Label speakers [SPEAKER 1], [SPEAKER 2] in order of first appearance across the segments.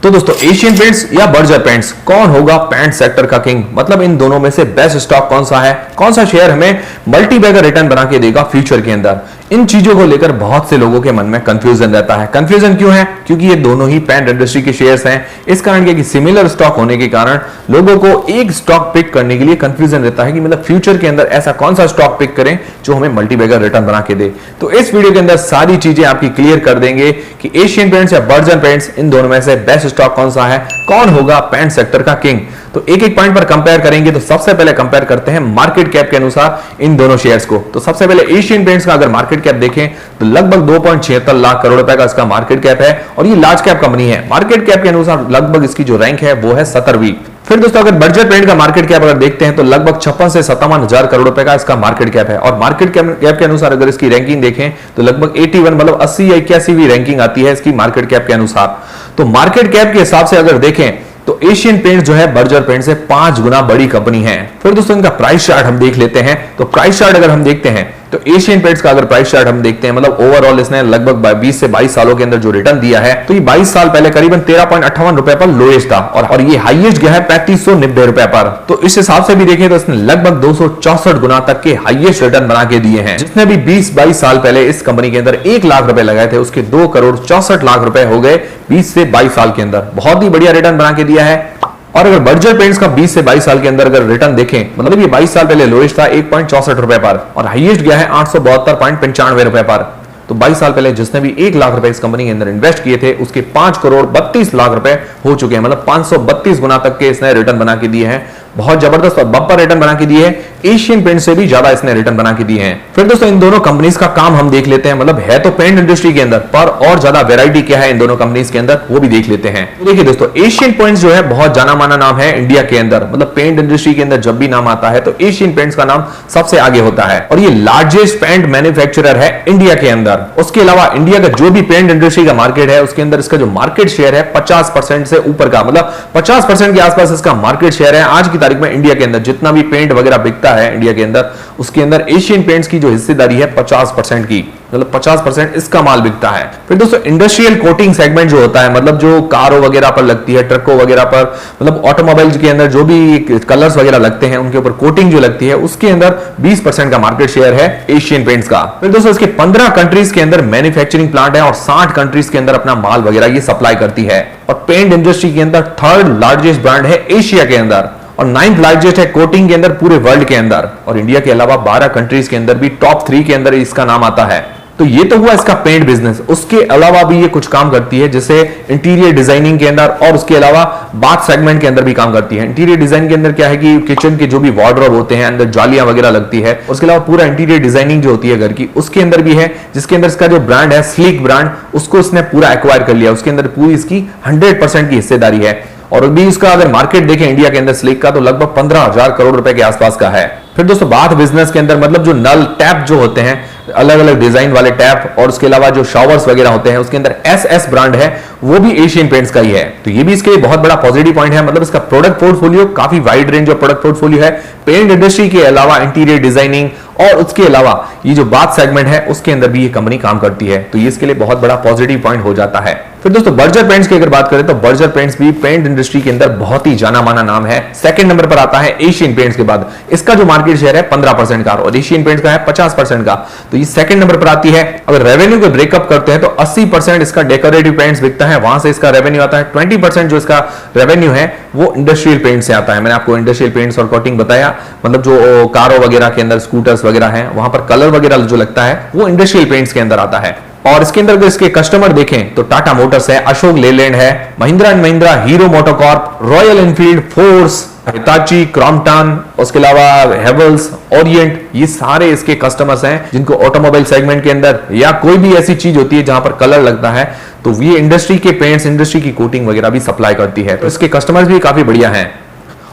[SPEAKER 1] तो दोस्तों Asian paints या बर्जर पेंट्स कौन होगा पेंट सेक्टर का किंग, मतलब इन दोनों में से बेस्ट स्टॉक कौन सा है, कौन सा शेयर हमें मल्टी बैगर रिटर्न बना के देगा फ्यूचर के अंदर। इन चीजों को लेकर बहुत से लोगों के मन में कंफ्यूजन रहता है। कंफ्यूजन क्यों है? क्योंकि ये दोनों ही पेंट इंडस्ट्री के शेयर्स हैं। इस कारण कि सिमिलर स्टॉक होने के कारण लोगों को एक स्टॉक पिक करने के लिए कंफ्यूजन रहता है कि मतलब फ्यूचर के अंदर ऐसा कौन सा स्टॉक पिक करें जो हमें मल्टी बैगर रिटर्न बना के दे। तो इस वीडियो के अंदर सारी चीजें आपकी क्लियर कर देंगे कि एशियन पेंट्स या बर्जर पेंट्स इन दोनों में से बेस्ट स्टॉक कौन सा है, कौन होगा पेंट सेक्टर का किंग। तो एक एक पॉइंट पर कंपेयर करेंगे। तो सबसे पहले कंपेयर करते हैं मार्केट कैप के अनुसार इन दोनों शेयर्स को। तो सबसे पहले एशियन पेंट्स का अगर मार्केट कैप देखें तो लगभग 2.76 लाख करोड़ रुपए का इसका मार्केट कैप है और ये लार्ज कैप कंपनी है। मार्केट कैप के अनुसार लगभग इसकी जो रैंक है वो है 17वीं। फिर दोस्तों अगर बर्जर पेंट का मार्केट कैप अगर देखते हैं तो लगभग 56 से 57 हजार करोड़ रुपए का इसका मार्केट कैप है और मार्केट कैप के अनुसार अगर इसकी रैंकिंग देखें तो लगभग 81 मतलब 80 या 81वीं रैंकिंग आती है इसकी मार्केट कैप के अनुसार। तो मार्केट कैप के हिसाब से अगर देखें तो एशियन पेंट जो है बर्जर पेंट से 5 गुना बड़ी कंपनी है। फिर दोस्तों इनका प्राइस चार्ट हम देख लेते हैं। तो प्राइस चार्ट अगर हम देखते हैं तो एशियन पेंट्स का अगर प्राइस चार्ट हम देखते हैं मतलब ओवरऑल इसने लगभग 20 से 22 सालों के अंदर जो रिटर्न दिया है तो ये 22 साल पहले करीबन 13.58 रुपए पर लोएस्ट था और ये हाईएस्ट गया है 3590 रुपए पर। तो इस हिसाब से भी देखें तो इसने लगभग 264 गुना तक के हाईएस्ट रिटर्न बना के दिए हैं। जिसने भी 20-22 साल पहले इस कंपनी के अंदर 1 लाख रुपए लगाए थे उसके 2 करोड़ 64 लाख रुपए हो गए 20 से 22 साल के अंदर। बहुत ही बढ़िया रिटर्न बना के दिया है। और अगर बर्जर पेंट्स का 20 से 22 साल के अंदर अगर रिटर्न देखें मतलब ये 22 साल पहले लोएस्ट था 1.64 रुपए पर और हाईएस्ट गया है 872.95 रुपए पर। तो 22 साल पहले जिसने भी 1 लाख रुपए इस कंपनी के अंदर इन्वेस्ट किए थे उसके 5 करोड़ 32 लाख रुपए हो चुके हैं, मतलब 532 गुना तक के इसने रिटर्न बना के दिए हैं। बहुत जबरदस्त और बम्पर रिटर्न बना के दिए हैं। एशियन पेंट से भी ज्यादा इसने रिटर्न बना के दिए हैं। फिर दोस्तों इन दोनों कंपनीज का काम हम देख लेते हैं, मतलब है तो पेंट इंडस्ट्री के अंदर पर और ज्यादा वैरायटी क्या है इन दोनों कंपनीज के अंदर वो भी देख लेते हैं। तो देखिए दोस्तों एशियन पेंट्स जो है बहुत जाना माना नाम है इंडिया के अंदर, मतलब पेंट इंडस्ट्री के अंदर जब भी नाम आता है तो एशियन पेंट्स का नाम सबसे आगे होता है और ये लार्जेस्ट पेंट मैन्युफैक्चरर है इंडिया के अंदर। उसके अलावा इंडिया का जो भी पेंट इंडस्ट्री का मार्केट है उसके अंदर इसका जो मार्केट शेयर है 50% से ऊपर का, मतलब 50% के आसपास इसका मार्केट शेयर है आज की तारीख में इंडिया के अंदर। जितना भी पेंट वगैरह बिकता है इंडिया के अंदर उसके अंदर एशियन पेंट्स की जो हिस्सेदारी है 50% की, मतलब 50% इसका माल बिकता है। फिर दोस्तों इंडस्ट्रियल कोटिंग सेगमेंट जो होता है मतलब जो कारों वगैरह पर लगती है, ट्रकों वगैरह पर, मतलब ऑटोमोबाइल्स के अंदर जो भी कलर्स वगैरह लगते हैं उनके ऊपर कोटिंग जो लगती है उसके अंदर 20% का मार्केट शेयर है एशियन पेंट्स का। फिर दोस्तों इसके 15 कंट्रीज के अंदर मैन्युफैक्चरिंग प्लांट है और 60 कंट्रीज के अंदर अपना माल वगैरह ये सप्लाई करती है और पेंट इंडस्ट्री के अंदर 3rd लार्जेस्ट ब्रांड है एशिया के अंदर और 9th लार्जेस्ट है कोटिंग के अंदर पूरे वर्ल्ड के अंदर और इंडिया के अलावा 12 कंट्रीज के अंदर भी टॉप 3 के अंदर इसका नाम आता है। तो ये तो हुआ इसका पेंट बिजनेस। उसके अलावा भी ये कुछ काम करती है जैसे इंटीरियर डिजाइनिंग के अंदर और उसके अलावा बाथ सेगमेंट के अंदर भी काम करती है। इंटीरियर डिजाइन के अंदर क्या है कि किचन के जो भी वार्डरोब होते हैं अंदर जालियां वगैरह लगती है। उसके अलावा पूरा इंटीरियर डिजाइनिंग जो होती है घर की उसके अंदर भी है, जिसके अंदर इसका जो ब्रांड है स्लीक ब्रांड उसको इसने पूरा एक्वायर कर लिया। उसके अंदर पूरी इसकी 100% की हिस्सेदारी है और अभी इसका अगर मार्केट देखें इंडिया के अंदर स्लीक का तो लगभग 15,000 करोड़ रुपए के आसपास का है। फिर दोस्तों बाथ बिजनेस के अंदर मतलब जो नल टैप जो होते हैं अलग अलग डिजाइन वाले टैप और उसके अलावा जो शावर्स वगैरह होते हैं उसके अंदर SS ब्रांड है वो भी एशियन पेंट्स का ही है। तो ये भी इसके लिए बहुत बड़ा पॉजिटिव पॉइंट है, मतलब इसका प्रोडक्ट पोर्टफोलियो काफी wide range of product portfolio है पेंट इंडस्ट्री के अलावा इंटीरियर डिजाइनिंग और उसके अलावा ये जो बाथ सेगमेंट है उसके अंदर भी ये कंपनी काम करती है। तो ये इसके लिए बहुत बड़ा पॉजिटिव पॉइंट हो जाता है। फिर दोस्तों बर्जर पेंट्स की अगर बात करें तो बर्जर पेंट्स भी पेंट इंडस्ट्री के अंदर बहुत ही जाना माना नाम है। सेकंड नंबर पर आता है एशियन पेंट्स के बाद। इसका जो मार्केट शेयर है 15% का और एशियन पेंट्स का है 50% का। तो ये सेकंड नंबर पर आती है। अगर रेवेन्यू को ब्रेकअप करते हैं तो 80% इसका डेकोरेटिव पेंट्स बिकता है, वहां से इसका रेवेन्यू आता है। 20% जो इसका रेवेन्यू है वो इंडस्ट्रियल पेंट से आता है। मैंने आपको इंडस्ट्रियल पेंट्स और कोटिंग बताया, मतलब जो कारों वगैरह के अंदर स्कूटर्स वगैरह हैं वहां पर कलर वगैरह जो लगता है वो इंडस्ट्रियल पेंट्स के अंदर आता है। और इसके अंदर अगर इसके कस्टमर देखें तो टाटा मोटर्स है, अशोक लेलैंड है, Mahindra and Mahindra, hero MotoCorp, royal Enfield, force, Hitachi, Crompton, उसके अलावा हेवल्स, ओरिएंट, ये सारे इसके कस्टमर्स हैं जिनको ऑटोमोबाइल सेगमेंट के अंदर या कोई भी ऐसी चीज होती है जहां पर कलर लगता है तो ये इंडस्ट्री के पेंट्स इंडस्ट्री की कोटिंग वगैरह भी सप्लाई करती है। तो इसके कस्टमर्स भी काफी बढ़िया हैं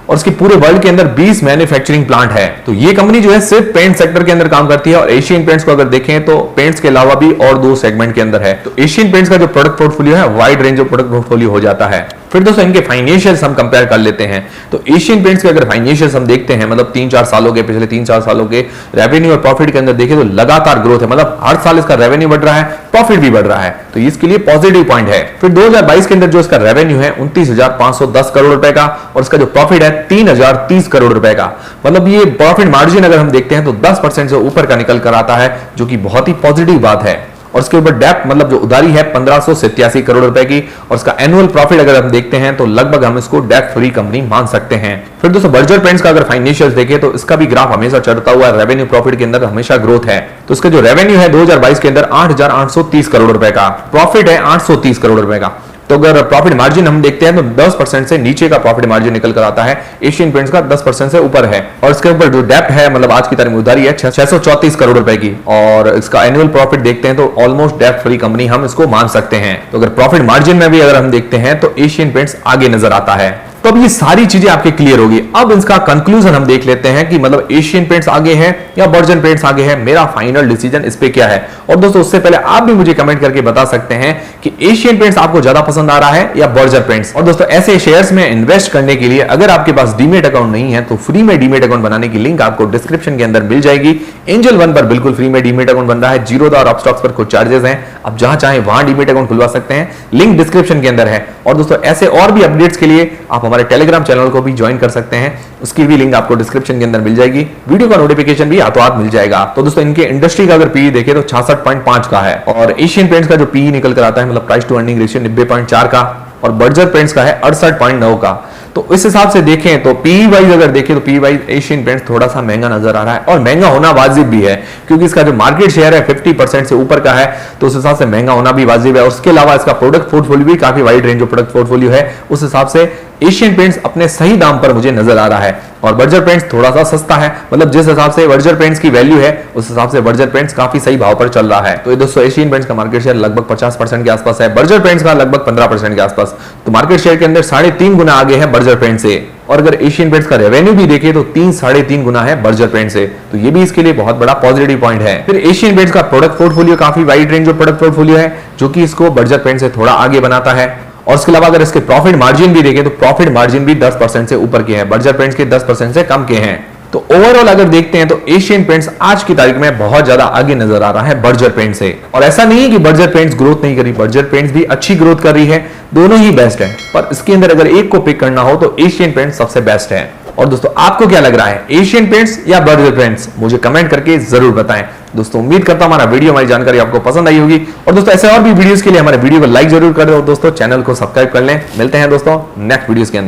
[SPEAKER 1] और इसके पूरे वर्ल्ड के अंदर 20 मैन्युफैक्चरिंग प्लांट है। तो ये कंपनी जो है सिर्फ पेंट सेक्टर के अंदर काम करती है और एशियन पेंट्स को अगर देखें तो पेंट्स के अलावा भी और 2 सेगमेंट के अंदर है। तो एशियन पेंट्स का जो प्रोडक्ट पोर्टफोलियो है wide range of product portfolio हो जाता है। फिर दोस्तों इनके फाइनेंशियल्स हम कंपेयर कर लेते हैं। तो एशियन पेंट्स के अगर फाइनेंशियल्स हम देखते हैं, मतलब 3-4 सालों के, पिछले 3-4 सालों के रेवेन्यू और प्रॉफिट के अंदर देखें तो लगातार ग्रोथ है, मतलब हर साल इसका रेवेन्यू बढ़ रहा है, प्रॉफिट भी बढ़ रहा है, तो इसके लिए पॉजिटिव पॉइंट है। फिर 2022 के अंदर जो इसका रेवेन्यू है 29,510 करोड़ रुपए का, और इसका जो प्रॉफिट है 3,030 करोड़ रुपए का। मतलब ये प्रॉफिट मार्जिन अगर हम देखते हैं तो 10% से ऊपर का निकल कर आता है, जो कि बहुत ही पॉजिटिव बात है। और इसके ऊपर डेप्ट मतलब जो उधारी है 1587 करोड़ रुपए की, और इसका एनुअल प्रॉफिट अगर हम देखते हैं तो लगभग हम इसको डेप्ट फ्री कंपनी मान सकते हैं। फिर दोस्तों बर्जर पेंट्स का अगर फाइनेंशियल्स देखें तो इसका भी ग्राफ हमेशा चढ़ता हुआ है, रेवेन्यू प्रॉफिट के अंदर हमेशा ग्रोथ है। तो इसका जो रेवेन्यू है 2022 के अंदर 8,830 करोड़ रुपए का, प्रॉफिट है 830 करोड़ रुपए का। तो अगर प्रॉफिट मार्जिन हम देखते हैं तो 10% से नीचे का प्रॉफिट मार्जिन निकल कर आता है, एशियन पेंट्स का 10% से ऊपर है। और इसके ऊपर जो डेप्ट है मतलब आज की तारीख में उधारी है 634 करोड़ रुपए की, और इसका एनुअल प्रॉफिट देखते हैं तो ऑलमोस्ट डेप्ट फ्री कंपनी हम इसको मान सकते हैं। तो अगर प्रॉफिट मार्जिन में भी अगर हम देखते हैं तो एशियन पेंट्स आगे नजर आता है। तो अब ये सारी चीजें आपके क्लियर होगी। अब इसका कंक्लूजन हम देख लेते हैं कि मतलब एशियन पेंट्स आगे है या बर्जर पेंट्स आगे है, मेरा फाइनल डिसीजन इस पे क्या है। और दोस्तों उससे पहले आप भी मुझे कमेंट करके बता सकते हैं कि एशियन पेंट्स आपको ज्यादा पसंद आ रहा है या बर्जर पेंट्स। और दोस्तों ऐसे शेयर्स में इन्वेस्ट करने के लिए अगर आपके पास डीमेट अकाउंट नहीं है तो फ्री में डीमेट अकाउंट बनाने की लिंक आपको डिस्क्रिप्शन के अंदर मिल जाएगी। एंजल वन पर बिल्कुल फ्री में डीमेट अकाउंट बन रहा है, जीरोधा और अपस्टॉक्स पर कुछ चार्जेस हैं, आप जहां चाहें वहां डीमेट अकाउंट खुलवा सकते हैं, लिंक डिस्क्रिप्शन के अंदर है। और दोस्तों ऐसे और भी अपडेट्स के लिए आप हमारे टेलीग्राम चैनल को भी ज्वाइन कर सकते हैं, उसकी भी लिंक आपको डिस्क्रिप्शन के अंदर मिल जाएगी, वीडियो का नोटिफिकेशन भी हाथों हाथ मिल जाएगा। तो दोस्तों इनके इंडस्ट्री का अगर पीई देखें तो 66.5 का है, और एशियन पेंट्स का जो पीई निकल कर आता है मतलब प्राइस टू अर्निंग रेशियो 90.4 का, और बर्जर पेंट्स का है 68.9 का। तो इस हिसाब से देखें तो पीई वाइज अगर देखें तो पीई वाइज एशियन पेंट्स थोड़ा सा महंगा नजर आ रहा है, और महंगा होना वाजिब भी है क्योंकि इसका जो मार्केट शेयर है 50% से ऊपर का है, तो उस हिसाब से महंगा होना भी वाजिब है। और उसके अलावा इसका प्रोडक्ट पोर्टफोलियो भी काफी wide range of product portfolio है, उस हिसाब से एशियन पेंट्स अपने सही दाम पर मुझे नजर आ रहा है। और बर्जर पेंट्स थोड़ा सा सस्ता है, मतलब जिस हिसाब से बर्जर पेंट्स की वैल्यू है उस हिसाब से बर्जर पेंट्स काफी सही भाव पर चल रहा है। तो ये दोस्तों एशियन पेंट्स का मार्केट शेयर लगभग 50% के आसपास है, बर्जर पेंट्स का लगभग 15% के आसपास। तो मार्केट शेयर के अंदर 3.5 गुना आगे है बर्जर पेंट्स से। और अगर एशियन पेंट्स का रेवेन्यू भी देखें तो 3-3.5 गुना है बर्जर पेंट्स से, तो ये भी इसके लिए बहुत बड़ा पॉजिटिव पॉइंट है। फिर एशियन पेंट्स का प्रोडक्ट पोर्टफोलियो काफी wide range of product portfolio है, जो कि इसको बर्जर पेंट्स से थोड़ा आगे बनाता है। और इसके अलावा अगर इसके प्रॉफिट मार्जिन भी देखें तो प्रॉफिट मार्जिन भी 10% से ऊपर के हैं, बर्जर पेंट्स के 10% से कम के हैं। तो ओवरऑल अगर देखते हैं तो एशियन पेंट्स आज की तारीख में बहुत ज्यादा आगे नजर आ रहा है बर्जर पेंट से। और ऐसा नहीं है कि बर्जर पेंट्स ग्रोथ नहीं करी, बर्जर पेंट्स भी अच्छी ग्रोथ कर रही है, दोनों ही बेस्ट है। पर इसके अंदर अगर एक को पिक करना हो तो एशियन पेंट्स सबसे बेस्ट है। और दोस्तों आपको क्या लग रहा है, एशियन पेंट्स या बर्जर पेंट्स, मुझे कमेंट करके जरूर बताएं। दोस्तों उम्मीद करता हूं हमारा वीडियो, हमारी जानकारी आपको पसंद आई होगी। और दोस्तों ऐसे और भी वीडियोस के लिए हमारे वीडियो को लाइक जरूर कर दो, दोस्तों चैनल को सब्सक्राइब कर लें। मिलते हैं दोस्तों नेक्स्ट वीडियोस के अंदर।